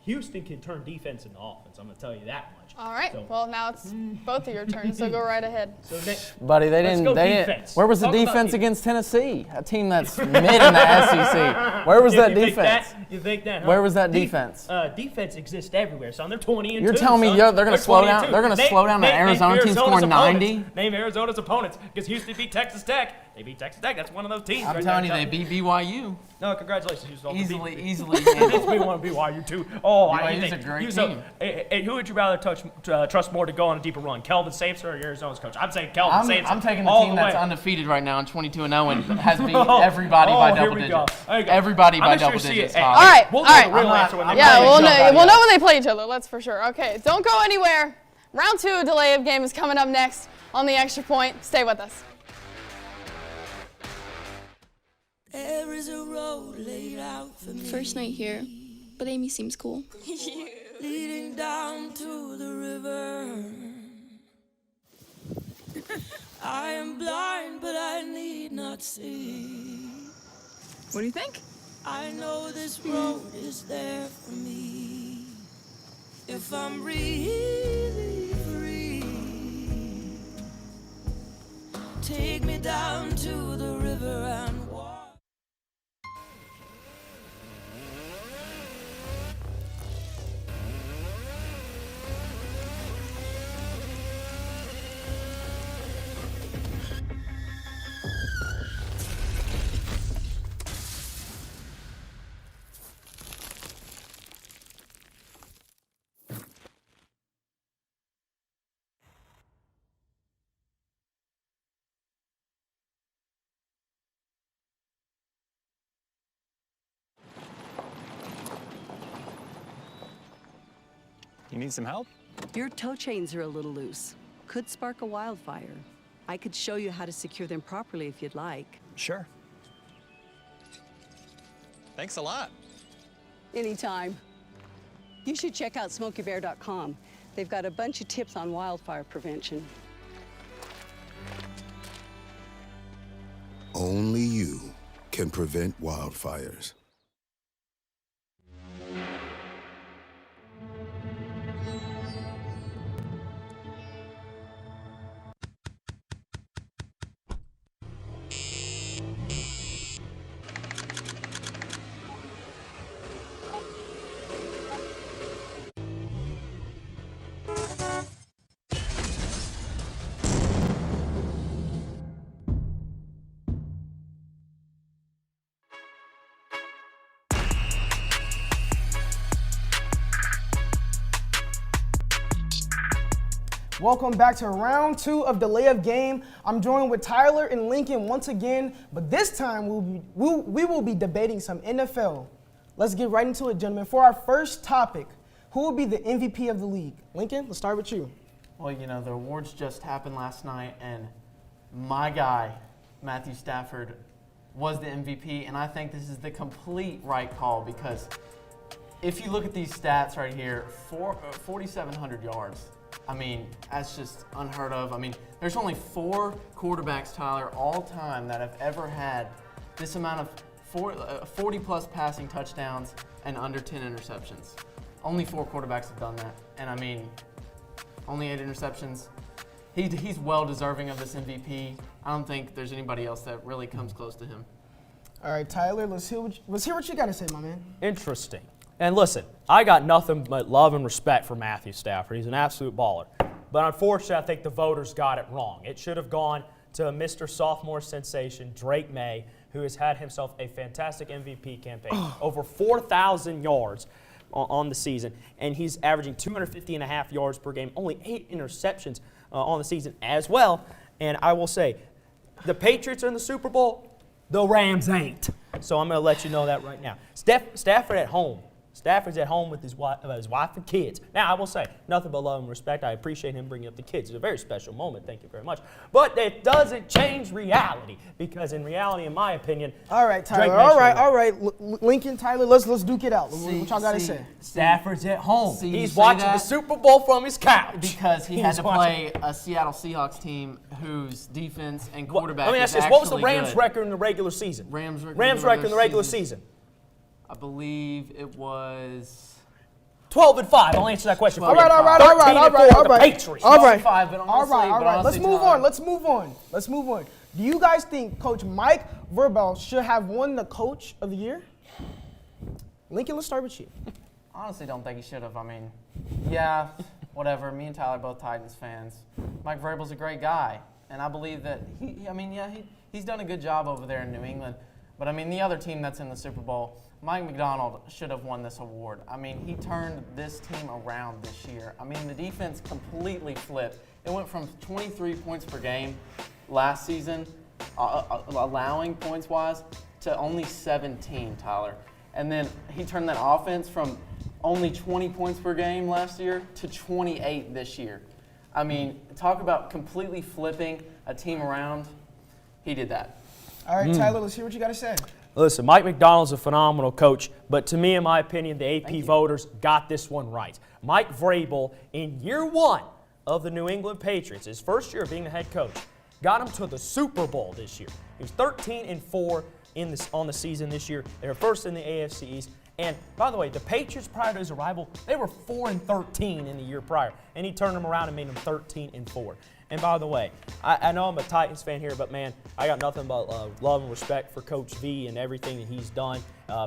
Houston can turn defense into offense. I'm going to tell you that much. All right. So, Well, now it's both of your turns, so go right ahead. so Buddy, they let's didn't. go They defense. didn't. Where was the Talk about defense against Tennessee? A team that's mid in the SEC. Where was that You think defense? that? You think that? Huh? Where was that defense? Defense exists everywhere, son. They're 20 and You're 2. telling me son. they're gonna slow 20 and down- 2. they're gonna slow down the Arizona team Arizona's scoring opponents. 90? Name Arizona's opponents, because Houston beat Texas Tech. They beat Texas Tech. That's one of those teams. I'm right telling you, there. they beat BYU. No, congratulations, Houston. Easily. It's B1 BYU too. Oh, BYU's a great team. Hey, who would you rather trust more to go on a deeper run, Kelvin Sampson or Arizona's coach? I'm saying Kelvin Sampson. I'm taking the all team the that's way. undefeated right now and 22-0 and has beat everybody by double Here we go. digits. There you go. Everybody I'm by not sure double to see digits. it. Hey, Tyler. All right. We'll all know right. the real answer when they Yeah, play we'll each other. know when they play each other. That's for sure. Okay, don't go anywhere. Round 2 delay of game is coming up next on the Extra Point. Stay with us. There is a road laid out for me. First night here, but Amy seems cool. Leading down to the river. I am blind, but I need not see. What do you think? I know this road is there for me. If I'm really free, take me down to the river and You need some help? Your toe chains are a little loose. Could spark a wildfire. I could show you how to secure them properly if you'd like. Sure. Thanks a lot. Anytime. You should check out SmokyBear.com. They've got a bunch of tips on wildfire prevention. Only you can prevent wildfires. Welcome back to round 2 of the layup game. I'm joined with Tyler and Lincoln once again, but this time we will be debating some NFL. Let's get right into it, gentlemen. For our first topic, who will be the MVP of the league? Lincoln, let's start with you. Well, you know, the awards just happened last night, and my guy, Matthew Stafford, was the MVP, and I think this is the complete right call because if you look at these stats right here, 4,700 yards. I mean, that's just unheard of. I mean, there's only 4 quarterbacks, Tyler, all time that have ever had this amount of 40-plus passing touchdowns and under 10 interceptions. Only 4 quarterbacks have done that. And, I mean, only 8 interceptions. He's well deserving of this MVP. I don't think there's anybody else that really comes close to him. All right, Tyler, let's hear what you got to say, my man. Interesting. And listen, I got nothing but love and respect for Matthew Stafford. He's an absolute baller. But unfortunately, I think the voters got it wrong. It should have gone to Mr. Sophomore sensation, Drake May, who has had himself a fantastic MVP campaign. Over 4,000 yards on the season, and he's averaging 250.5 yards per game, only 8 interceptions on the season as well. And I will say, the Patriots are in the Super Bowl, the Rams ain't. So I'm going to let you know that right now. Stafford at home. Stafford's at home with his wife and kids. Now, I will say, nothing but love and respect. I appreciate him bringing up the kids. It's a very special moment. Thank you very much. But it doesn't change reality because in reality, in my opinion, all right, Tyler. All right. Lincoln, Tyler, let's duke it out. What y'all got to say? Stafford's at home. He's watching the Super Bowl from his couch. Because he had to play a Seattle Seahawks team whose defense and quarterback Let me ask you this. What was the Rams' record in the regular season? Rams record in the regular season. I believe it was 12-5. I'll answer that question for you. All right. Patriots. All right. Let's move on. Do you guys think Coach Mike Vrabel should have won the Coach of the Year? Lincoln, let's start with you. Honestly, don't think he should have. I mean, yeah, whatever. Me and Tyler are both Titans fans. Mike Vrabel's a great guy, and I believe that he's done a good job over there in New England. But I mean, the other team that's in the Super Bowl, Mike McDonald should have won this award. I mean, he turned this team around this year. I mean, the defense completely flipped. It went from 23 points per game last season, allowing points-wise, to only 17, Tyler. And then he turned that offense from only 20 points per game last year to 28 this year. I mean, talk about completely flipping a team around. He did that. All right, Tyler, let's hear what you got to say. Listen, Mike McDonald's a phenomenal coach, but to me, in my opinion, the AP voters got this one right. Mike Vrabel, in year 1 of the New England Patriots, his first year of being the head coach, got him to the Super Bowl this year. He was 13-4 on the season this year. They were first in the AFC East. And by the way, the Patriots prior to his arrival, they were 4-13 in the year prior, and he turned them around and made them 13-4. And by the way, I know I'm a Titans fan here, but man, I got nothing but love and respect for Coach V and everything that he's done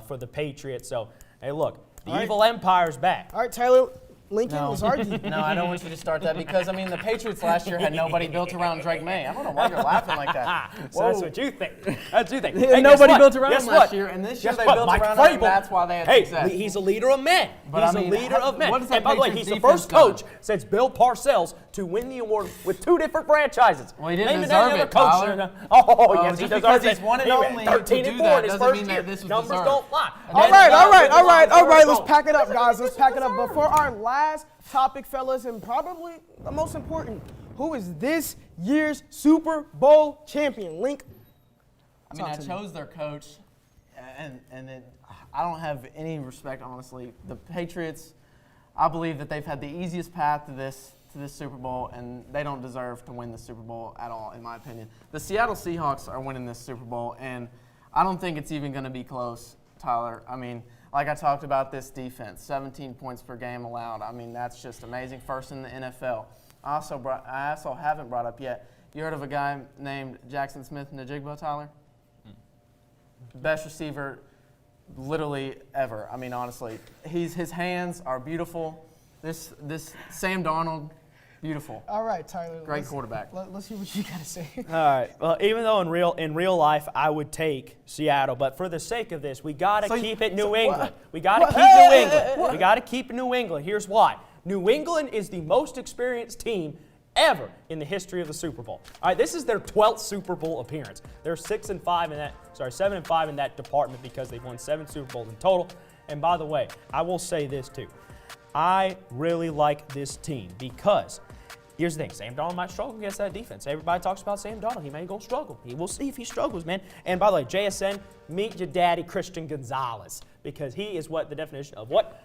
for the Patriots. So, hey, look, the evil empire's back. All right, Tyler. Lincoln was arguing. No, I don't want you to start that because, I mean, the Patriots last year had nobody built around Drake May. I don't know why you're laughing like that. So that's what you think. That's what you think. Hey, nobody built around him last year, and this year they built around him, and that's why they had success. Hey, he's a leader of men. He's a leader of men. And by the way, he's the first coach since Bill Parcells to win the award with 2 different franchises. Well, he didn't deserve it, Tyler. Oh, yes, he deserves it. Just because he's one and only to do that doesn't mean that this was Numbers deserved. Don't lie. All right. Let's pack it up, guys. Let's pack it up. Before our last last topic, fellas, and probably the most important. Who is this year's Super Bowl champion? Link. I mean, I chose their coach, and then I don't have any respect, honestly. The Patriots, I believe that they've had the easiest path to this Super Bowl, and they don't deserve to win the Super Bowl at all, in my opinion. The Seattle Seahawks are winning this Super Bowl, and I don't think it's even going to be close, Tyler. I mean, like I talked about this defense, 17 points per game allowed. I mean, that's just amazing. First in the NFL. I also haven't brought up yet. You heard of a guy named Jackson Smith-Njigba, Tyler? Best receiver literally ever. I mean, honestly, his hands are beautiful. This Sam Darnold, beautiful. All right, Tyler. Great quarterback. Let's hear what you got to say. All right. Well, even though in real life I would take Seattle, but for the sake of this, we got to keep it New England. We got to keep New England. We got to keep New England. Here's why. New England is the most experienced team ever in the history of the Super Bowl. All right, this is their 12th Super Bowl appearance. They're 7 and 5 in that department because they've won 7 Super Bowls in total. And by the way, I will say this too. I really like this team because here's the thing. Sam Darnold might struggle against that defense. Everybody talks about Sam Darnold. He may go struggle. We'll see if he struggles, man. And by the way, JSN, meet your daddy, Christian Gonzalez, because he is what the definition of what?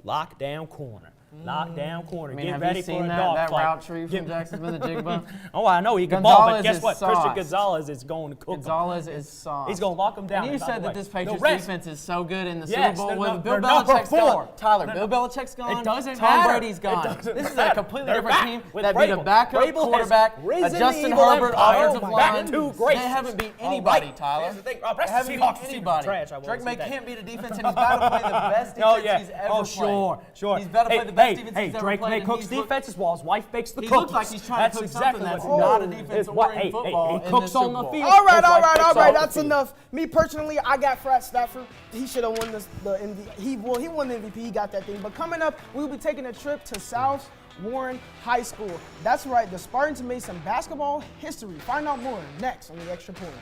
Lockdown corner. Lockdown corner. I mean, Get have ready you for seen a that dog fight. route tree from Jackson Smith-Njigba? Oh, I know he can ball, but guess what? Sauced. Christian Gonzalez is going to cook Gonzalez is sauced. He's going to lock him down. And you said that this Patriots defense is so good in the Yes, Super Bowl. they're When Bill number Belichick's 4. gone. Tyler, No, Bill Belichick's gone. It doesn't Tom matter. Brady's gone. It doesn't This is matter. a completely They're different back team with that beat a Vrabel. backup Vrabel has quarterback, a risen Justin the evil Herbert empire offensive back line. to They greatness. haven't beat All anybody, right. Tyler. Here's the thing. They Rest haven't the beat Seahawks anybody. trash. I will Drake say May that. can't beat a defense, and he's about to play the best defense he's ever played. Sure. He's about to play the best defense he's ever Drake played. May and cooks he's looked- defenses while his wife bakes the He cookies. looks like he's trying to cook something that's what- not a defense it's or what- in football. he cooks on the field. All right, His wife bakes on the that's field. enough. Me personally, I got Frat Stafford. He should have won the MVP. He won the MVP. He got that thing. But coming up, we'll be taking a trip to South Warren High School. That's right, the Spartans made some basketball history. Find out more next on the Extra Point.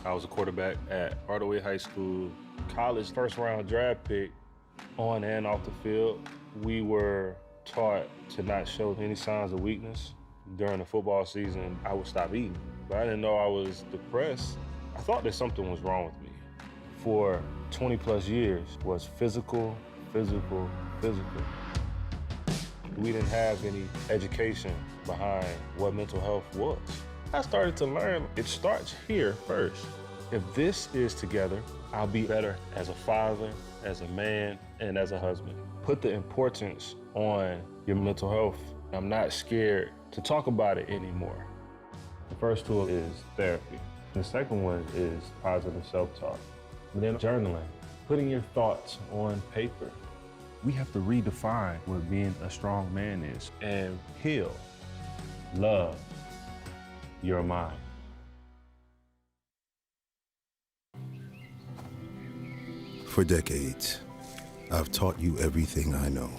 I was a quarterback at Hardaway High School, college first-round draft pick. On and off the field, we were taught to not show any signs of weakness. During the football season, I would stop eating. But I didn't know I was depressed. I thought that something was wrong with me. For 20-plus years was physical. We didn't have any education behind what mental health was. I started to learn it starts here first. If this is together, I'll be better as a father, as a man, and as a husband. Put the importance on your mental health. I'm not scared to talk about it anymore. The first tool is therapy. The second one is positive self-talk. And then journaling, putting your thoughts on paper. We have to redefine what being a strong man is and heal, love your mind. For decades, I've taught you everything I know.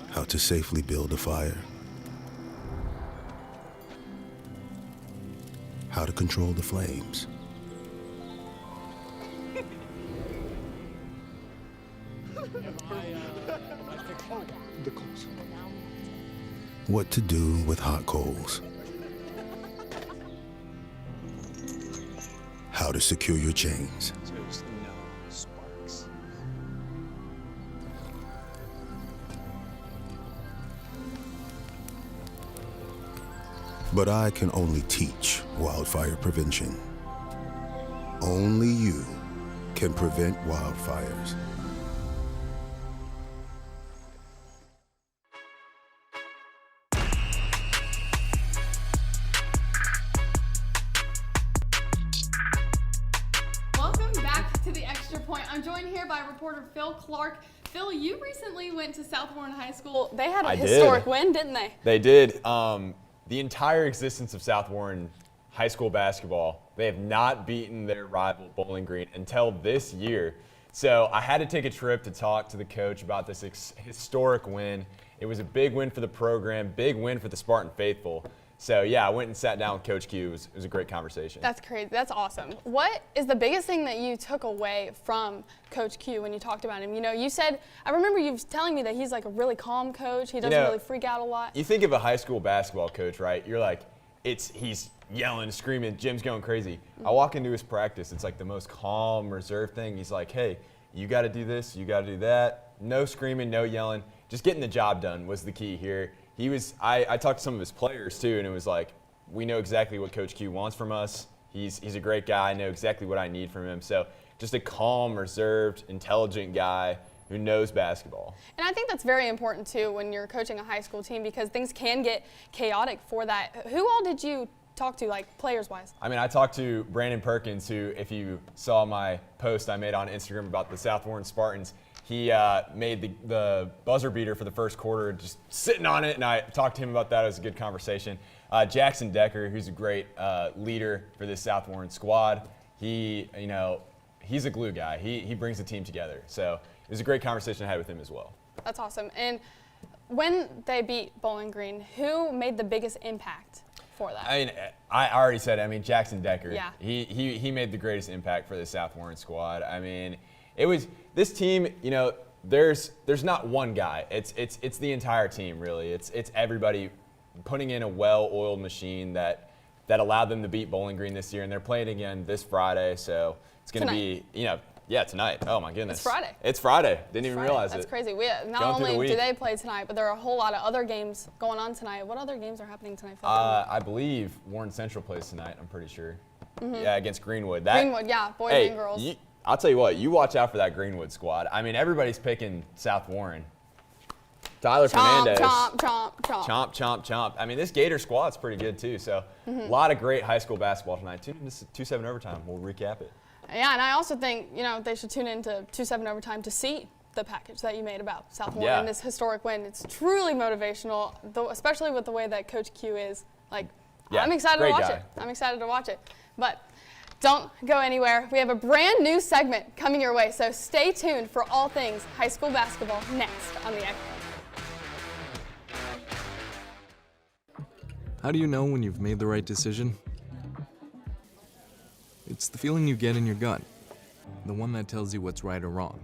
How to safely build a fire. How to control the flames. What to do with hot coals. How to secure your chains. There's no sparks. But I can only teach wildfire prevention. Only you can prevent wildfires. Welcome back to the Extra Point. I'm joined here by reporter Phil Clark. Phil, you recently went to South Warren High School. They had a historic win, didn't they? They did. The entire existence of South Warren High School basketball, they have not beaten their rival Bowling Green until this year. So I had to take a trip to talk to the coach about this historic win. It was a big win for the program, big win for the Spartan faithful. So, yeah, I went and sat down with Coach Q. It was a great conversation. That's crazy. That's awesome. What is the biggest thing that you took away from Coach Q when you talked about him? You know, you said, I remember you telling me that he's like a really calm coach. He doesn't really freak out a lot. You think of a high school basketball coach, right? You're like, he's yelling, screaming, Jim's going crazy. I walk into his practice. It's like the most calm, reserved thing. He's like, hey, you got to do this, you got to do that. No screaming, no yelling. Just getting the job done was the key here. I talked to some of his players too, and it was like, we know exactly what Coach Q wants from us. He's a great guy. I know exactly what I need from him. So just a calm, reserved, intelligent guy who knows basketball. And I think that's very important too when you're coaching a high school team, because things can get chaotic for that. Who all did you talk to, like players-wise? I mean, I talked to Brandon Perkins, who, if you saw my post I made on Instagram about the South Warren Spartans, he made the buzzer beater for the first quarter, just sitting on it, and I talked to him about that. It was a good conversation. Jackson Decker, who's a great leader for this South Warren squad, he's a glue guy. He brings the team together. So it was a great conversation I had with him as well. That's awesome. And when they beat Bowling Green, who made the biggest impact for that? I mean, I already said it. I mean, Jackson Decker. Yeah. He made the greatest impact for the South Warren squad. I mean, it was this team. You know, there's not one guy. It's the entire team really. It's everybody putting in a well-oiled machine that allowed them to beat Bowling Green this year, and they're playing again this Friday. So it's going to be tonight. Oh my goodness. It's Friday. It's Friday. Didn't even realize That's it. crazy. Not only do they play tonight, but there are a whole lot of other games going on tonight. What other games are happening tonight? I believe Warren Central plays tonight. I'm pretty sure. Mhm. Yeah, against Greenwood. Greenwood, yeah, boys and girls. I'll tell you what. You watch out for that Greenwood squad. I mean, everybody's picking South Warren. Tyler Fernandez. Chomp, chomp, chomp. Chomp, chomp, chomp. I mean, this Gator squad's pretty good too. So a Mhm. lot of great high school basketball tonight. Tune in to 2-7 overtime. We'll recap it. Yeah, and I also think they should tune in to 2-7 overtime to see the package that you made about South Warren and this historic win. It's truly motivational, especially with the way that Coach Q is. I'm excited to watch it. I'm excited to watch it. But don't go anywhere. We have a brand new segment coming your way, so stay tuned for all things high school basketball next on the X. How do you know when you've made the right decision? It's the feeling you get in your gut, the one that tells you what's right or wrong.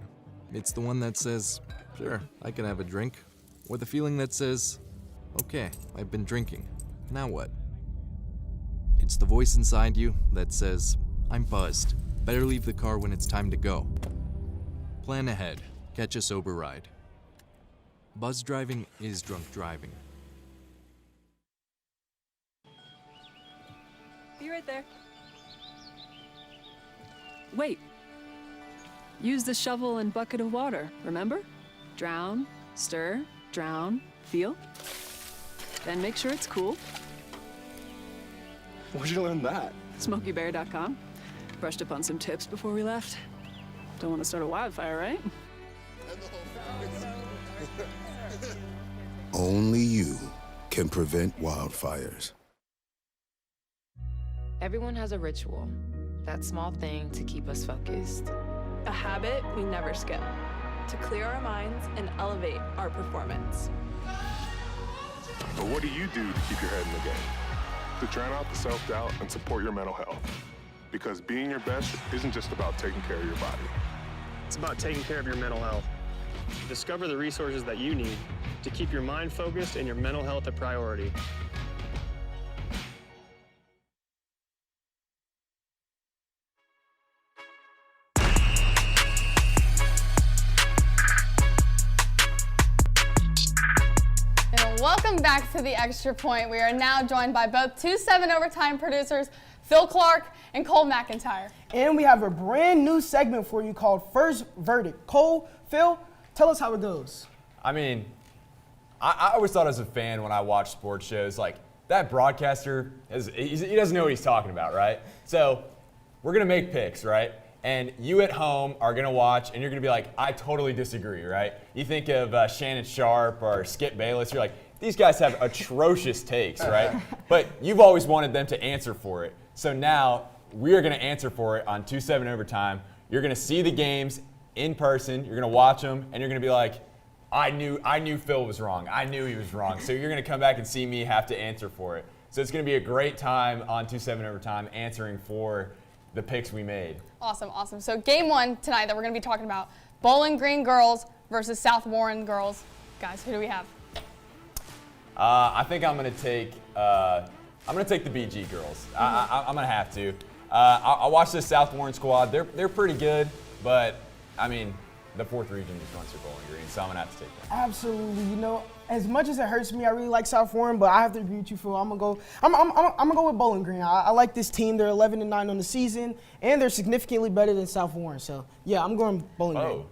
It's the one that says, sure, I can have a drink, or the feeling that says, okay, I've been drinking, now what? It's the voice inside you that says, I'm buzzed, better leave the car when it's time to go. Plan ahead, catch a sober ride. Buzz driving is drunk driving. Be right there. Wait. Use the shovel and bucket of water, remember? Drown, stir, drown, feel. Then make sure it's cool. Where'd you learn that? SMOKYBEAR.com. Brushed up on some tips before we left. Don't want to start a wildfire, right? Only you can prevent wildfires. Everyone has a ritual, that small thing to keep us focused. A habit we never skip to clear our minds and elevate our performance. But what do you do to keep your head in the game? To drown out the self-doubt and support your mental health. Because being your best isn't just about taking care of your body. It's about taking care of your mental health. Discover the resources that you need to keep your mind focused and your mental health a priority. And welcome back to the Extra Point. We are now joined by both 2-7 overtime producers Phil Clark and Cole McIntyre. And we have a brand new segment for you called First Verdict. Cole, Phil, tell us how it goes. I mean, I always thought as a fan when I watched sports shows, like, that broadcaster, he doesn't know what he's talking about, right? So we're going to make picks, right? And you at home are going to watch, and you're going to be like, I totally disagree, right? You think of Shannon Sharp or Skip Bayless, you're like, these guys have atrocious takes, right? But you've always wanted them to answer for it. So now we are going to answer for it on 2-7 overtime. You're going to see the games in person. You're going to watch them, and you're going to be like, I knew Phil was wrong. I knew he was wrong. So you're going to come back and see me have to answer for it. So it's going to be a great time on 2-7 overtime answering for the picks we made. Awesome, awesome. So game 1 tonight that we're going to be talking about, Bowling Green girls versus South Warren girls. Guys, who do we have? I think I'm going to take the BG girls. I'm going to have to. I watched this South Warren squad. They're pretty good, but I mean, the 4th region just runs through Bowling Green, so I'm gonna have to take them. Absolutely. You know, as much as it hurts me, I really like South Warren, but I have to agree with you, Phil. I'm gonna go with Bowling Green. I like this team. They're 11-9 on the season, and they're significantly better than South Warren. So yeah, I'm going Bowling Green.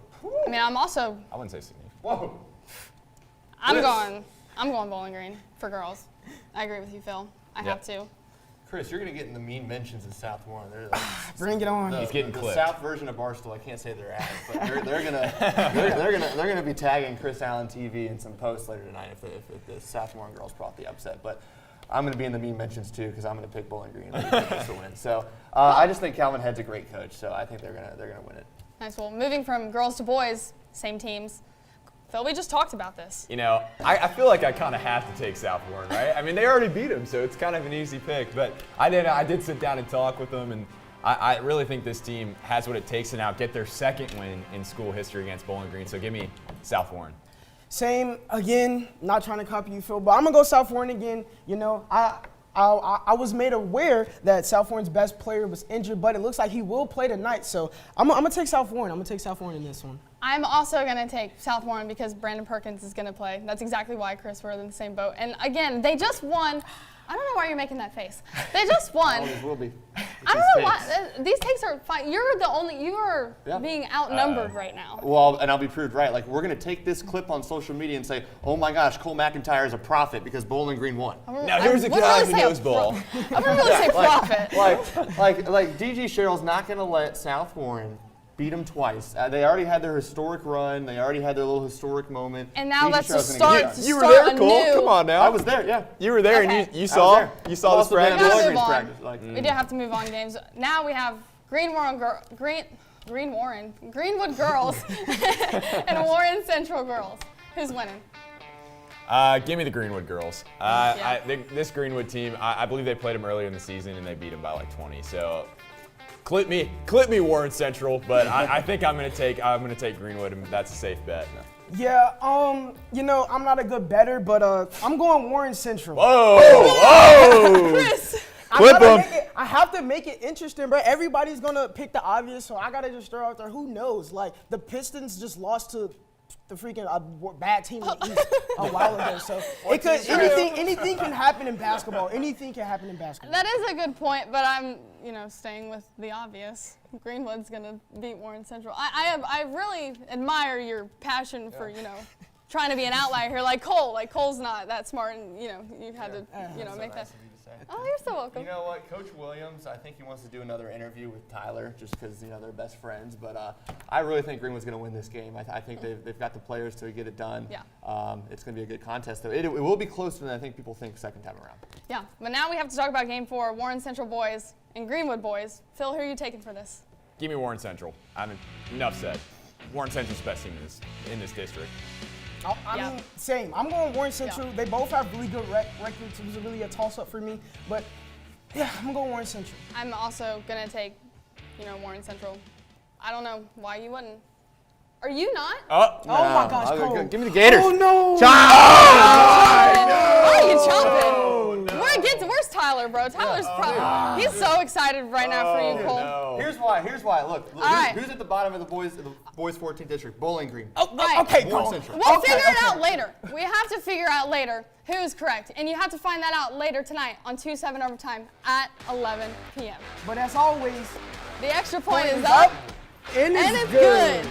I mean, I'm also. I wouldn't say significant. Whoa. I'm going Bowling Green for girls. I agree with you, Phil. I have to. Chris, you're going to get in the mean mentions of South Warren. Bring it on. He's getting the clipped. South version of Barstool, I can't say they're at, but they're gonna be tagging Chris Allen TV in some posts later tonight if the South Warren girls brought the upset. But I'm going to be in the mean mentions too because I'm going to pick Bowling Green to win. So I just think Calvin Head's a great coach, so I think they're gonna win it. Nice. Well, moving from girls to boys, same teams. Phil, we just talked about this. You know, I feel like I kind of have to take South Warren, right? I mean, they already beat them, so it's kind of an easy pick. But I did sit down and talk with them, and I really think this team has what it takes to now get their 2nd win in school history against Bowling Green. So give me South Warren. Same again. Not trying to copy you, Phil, but I'm gonna go South Warren again. You know, I was made aware that South Warren's best player was injured, but it looks like he will play tonight. So I'm gonna take South Warren. I'm gonna take South Warren in this one. I'm also going to take South Warren because Brandon Perkins is going to play. That's exactly why, Chris, we're in the same boat. And again, they just won. I don't know why you're making that face. They just won. Always will be. I don't know why. These takes are fine. You're being outnumbered right now. Well, and I'll be proved right. Like, we're going to take this clip on social media and say, oh my gosh, Cole McIntyre is a prophet because Bowling Green won. Now here's a guy who knows ball. I wouldn't really say prophet. Like DG Sherrill's not going to let South Warren beat them twice. They already had their historic run. They already had their little historic moment. And now let's just start. You were there, Cole. Come on now. I was there. Yeah. You were there, and you saw this practice. We do have to move on games. Now we have Greenwood girls and Warren Central girls. Who's winning? Give me the Greenwood girls. This Greenwood team, I believe they played them earlier in the season, and they beat them by like 20. So. Clip me, Warren Central, but I think I'm gonna take Greenwood, and that's a safe bet. Yeah, you know, I'm not a good bettor, but I'm going Warren Central. Whoa! Chris! I have to make it interesting, bro. Everybody's gonna pick the obvious, so I gotta just throw out there. Who knows? Like the Pistons just lost to the freaking bad team in the East a while ago. So it could anything can happen in basketball. Anything can happen in basketball. That is a good point, but I'm staying with the obvious. Greenwood's gonna beat Warren Central. I really admire your passion for trying to be an outlier here, like Cole. Like Cole's not that smart, and you had to make that. Oh, you're so welcome. You know what, Coach Williams, I think he wants to do another interview with Tyler just because they're best friends. But I really think Greenwood's going to win this game. I think they've got the players to get it done. Yeah. It's going to be a good contest, though. It will be closer than I think people think second time around. Yeah, but now we have to talk about Game 4, Warren Central boys and Greenwood boys. Phil, who are you taking for this? Give me Warren Central. Enough said. Warren Central's best team in this district. I mean, same. I'm going Warren Central. They both have really good records. It was really a toss-up for me. But, yeah, I'm going Warren Central. I'm also going to take, Warren Central. I don't know why you wouldn't. Are you not? Oh my gosh, Cole. Give me the Gators. Oh, no. Oh, you chomping. Where's Tyler, bro? Tyler's probably, he's so excited right now for you, Cole. No. Here's why. Look, who's at the bottom of the boys 14th district? Bowling Green. Oh, right. Okay, Warren Central. We'll figure it out later. We have to figure out later who's correct. And you have to find that out later tonight on 2-7 overtime at 11 p.m. But as always, the extra point is up, and it's good.